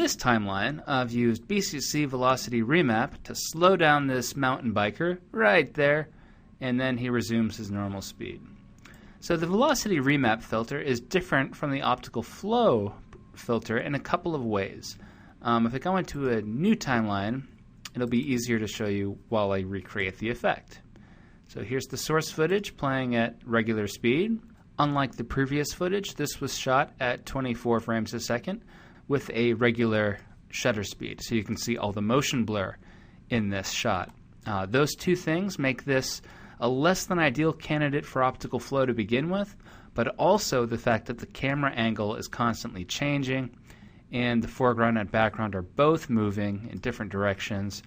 this timeline, I've used BCC Velocity Remap to slow down this mountain biker right there, and then he resumes his normal speed. So the Velocity Remap filter is different from the Optical Flow filter in a couple of ways. If I go into a new timeline, it'll be easier to show you while I recreate the effect. So here's the source footage playing at regular speed. Unlike the previous footage, this was shot at 24 frames a second with a regular shutter speed, so you can see all the motion blur in this shot. Those two things make this a less than ideal candidate for optical flow to begin with, but also the fact that the camera angle is constantly changing and the foreground and background are both moving in different directions.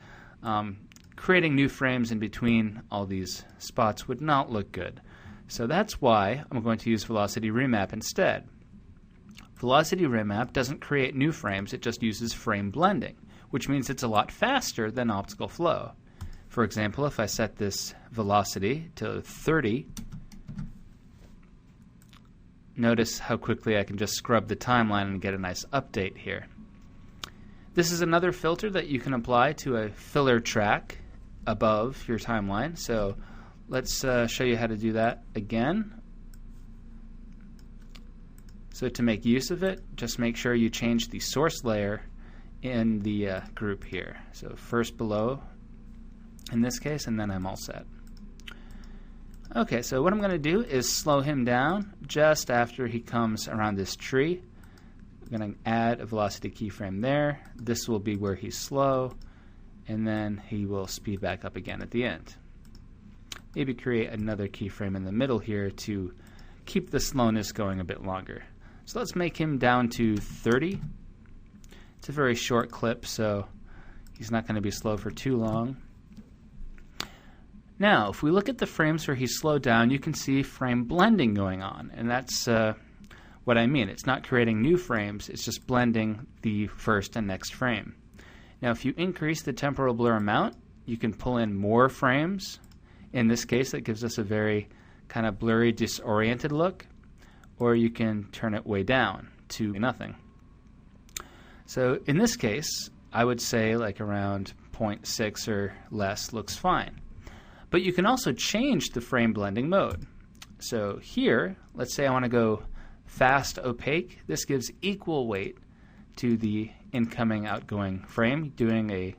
Creating new frames in between all these spots would not look good. So that's why I'm going to use Velocity Remap instead. Velocity Remap doesn't create new frames, it just uses frame blending, which means it's a lot faster than optical flow. For example, if I set this velocity to 30, notice how quickly I can just scrub the timeline and get a nice update here. This is another filter that you can apply to a filler track above your timeline. So let's show you how to do that again. So to make use of it, just make sure you change the source layer in the group here. So first below in this case, and then I'm all set. Okay, so what I'm going to do is slow him down just after he comes around this tree. I'm going to add a velocity keyframe there. This will be where he's slow, and then he will speed back up again at the end. Maybe create another keyframe in the middle here to keep the slowness going a bit longer. So let's make him down to 30. It's a very short clip, so he's not going to be slow for too long. Now, if we look at the frames where he's slowed down, you can see frame blending going on, and that's what I mean. It's not creating new frames, it's just blending the first and next frame. Now, if you increase the temporal blur amount, you can pull in more frames. In this case, that gives us a very kind of blurry, disoriented look, or you can turn it way down to nothing. So in this case, I would say like around 0.6 or less looks fine. But you can also change the frame blending mode. So here, let's say I want to go fast opaque. This gives equal weight to the incoming outgoing frame, doing a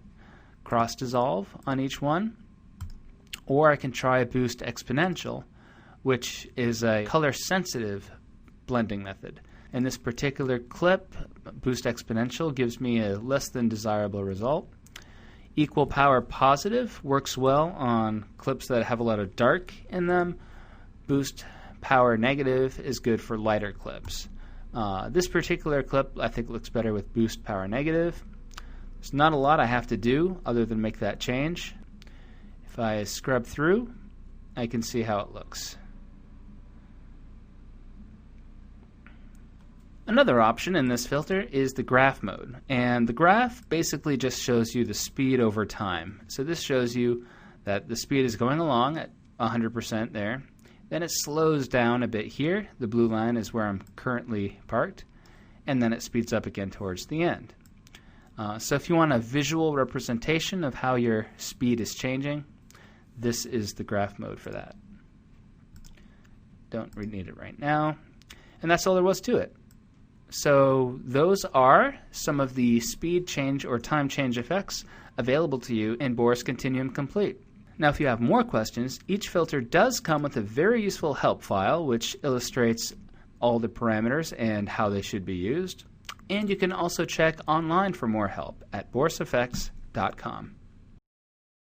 cross dissolve on each one. Or I can try a boost exponential, which is a color sensitive blending method. In this particular clip, boost exponential gives me a less than desirable result. Equal power positive works well on clips that have a lot of dark in them. Boost power negative is good for lighter clips. This particular clip I think looks better with boost power negative. There's not a lot I have to do other than make that change. If I scrub through, I can see how it looks. Another option in this filter is the graph mode, and the graph basically just shows you the speed over time. So this shows you that the speed is going along at 100% there, then it slows down a bit here, the blue line is where I'm currently parked, and then it speeds up again towards the end. So if you want a visual representation of how your speed is changing, this is the graph mode for that. Don't need it right now, and that's all there was to it. So those are some of the speed change or time change effects available to you in Boris Continuum Complete. Now if you have more questions, each filter does come with a very useful help file which illustrates all the parameters and how they should be used. And you can also check online for more help at boriseffects.com.